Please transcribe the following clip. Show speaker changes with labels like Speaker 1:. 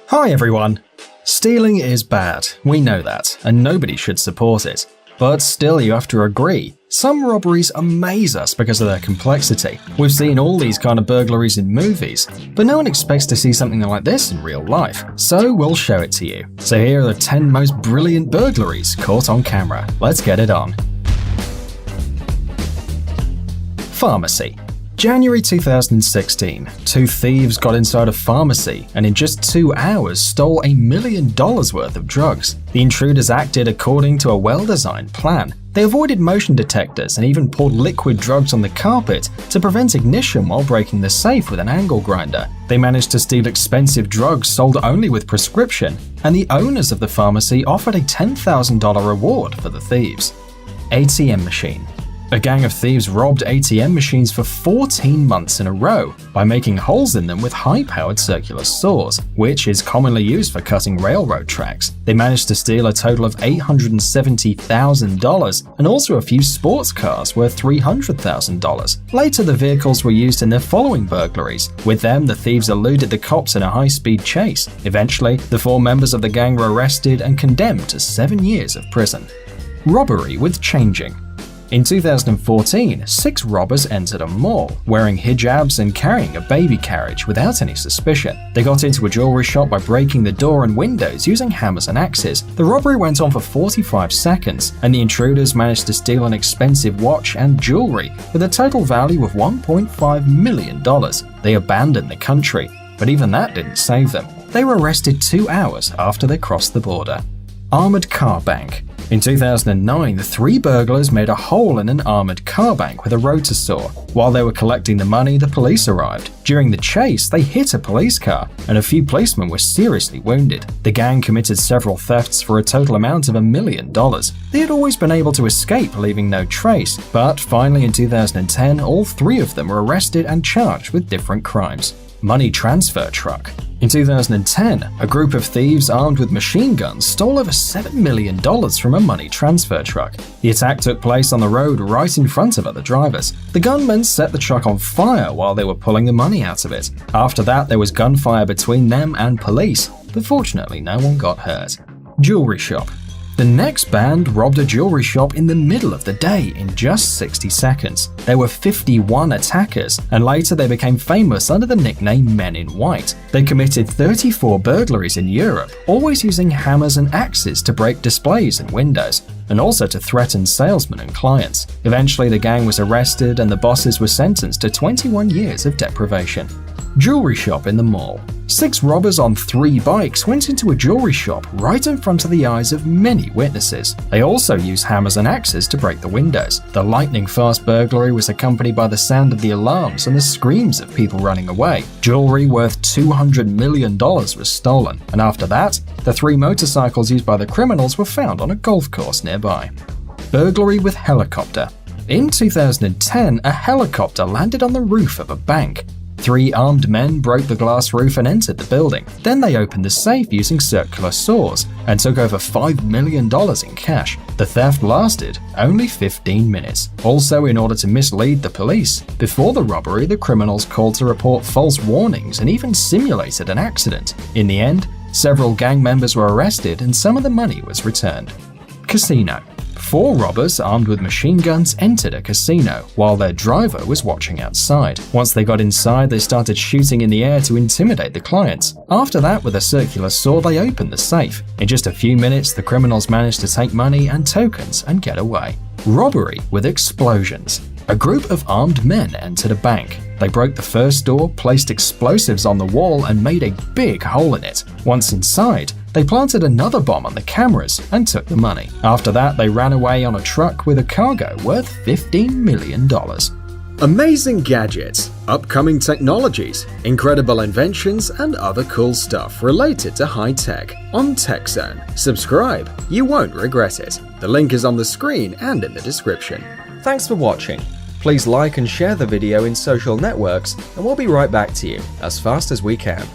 Speaker 1: Hi everyone! Stealing is bad, we know that, and nobody should support it. But still you have to agree, some robberies amaze us because of their complexity. We've seen all these kind of burglaries in movies, but no one expects to see something like this in real life, so we'll show it to you. So here are the 10 most brilliant burglaries caught on camera. Let's get it on. Pharmacy. January 2016, two thieves got inside a pharmacy and in just 2 hours stole $1 million worth of drugs. The intruders acted according to a well-designed plan. They avoided motion detectors and even poured liquid drugs on the carpet to prevent ignition while breaking the safe with an angle grinder. They managed to steal expensive drugs sold only with prescription, and the owners of the pharmacy offered a $10,000 reward for the thieves. ATM machine. A gang of thieves robbed ATM machines for 14 months in a row by making holes in them with high-powered circular saws, which is commonly used for cutting railroad tracks. They managed to steal a total of $870,000 and also a few sports cars worth $300,000. Later, the vehicles were used in their following burglaries. With them, the thieves eluded the cops in a high-speed chase. Eventually, the 4 members of the gang were arrested and condemned to 7 years of prison. Robbery with changing. In 2014, 6 robbers entered a mall, wearing hijabs and carrying a baby carriage without any suspicion. They got into a jewelry shop by breaking the door and windows using hammers and axes. The robbery went on for 45 seconds, and the intruders managed to steal an expensive watch and jewelry with a total value of $1.5 million. They abandoned the country, but even that didn't save them. They were arrested 2 hours after they crossed the border. Armored car bank. In 2009, the 3 burglars made a hole in an armored car bank with a rotor saw. While they were collecting the money, the police arrived. During the chase, they hit a police car, and a few policemen were seriously wounded. The gang committed several thefts for a total amount of $1 million. They had always been able to escape, leaving no trace, but finally in 2010, all 3 of them were arrested and charged with different crimes. Money transfer truck. In 2010, a group of thieves armed with machine guns stole over $7 million from a money transfer truck. The attack took place on the road right in front of other drivers. The gunmen set the truck on fire while they were pulling the money out of it. After that, there was gunfire between them and police, but fortunately no one got hurt. Jewelry shop. The next band robbed a jewelry shop in the middle of the day in just 60 seconds. There were 51 attackers, and later they became famous under the nickname Men in White. They committed 34 burglaries in Europe, always using hammers and axes to break displays and windows, and also to threaten salesmen and clients. Eventually, the gang was arrested and the bosses were sentenced to 21 years of deprivation. Jewelry shop in the mall. 6 robbers on 3 bikes went into a jewelry shop right in front of the eyes of many witnesses. They also used hammers and axes to break the windows. The lightning-fast burglary was accompanied by the sound of the alarms and the screams of people running away. Jewelry worth $200 million was stolen, and after that, the 3 motorcycles used by the criminals were found on a golf course nearby. Burglary with helicopter. In 2010, a helicopter landed on the roof of a bank. 3 armed men broke the glass roof and entered the building. Then they opened the safe using circular saws and took over $5 million in cash. The theft lasted only 15 minutes. Also, in order to mislead the police, before the robbery, the criminals called to report false warnings and even simulated an accident. In the end, several gang members were arrested and some of the money was returned. Casino. 4 robbers armed with machine guns entered a casino while their driver was watching outside. Once they got inside, they started shooting in the air to intimidate the clients. After that, with a circular saw, they opened the safe. In just a few minutes, the criminals managed to take money and tokens and get away. Robbery with explosions. A group of armed men entered a bank. They broke the first door, placed explosives on the wall, and made a big hole in it. Once inside, they planted another bomb on the cameras and took the money. After that, they ran away on a truck with a cargo worth $15 million. Amazing gadgets, upcoming technologies, incredible inventions, and other cool stuff related to high tech on TechZone. Subscribe, you won't regret it. The link is on the screen and in the description.
Speaker 2: Thanks for watching. Please like and share the video in social networks, and we'll be right back to you as fast as we can.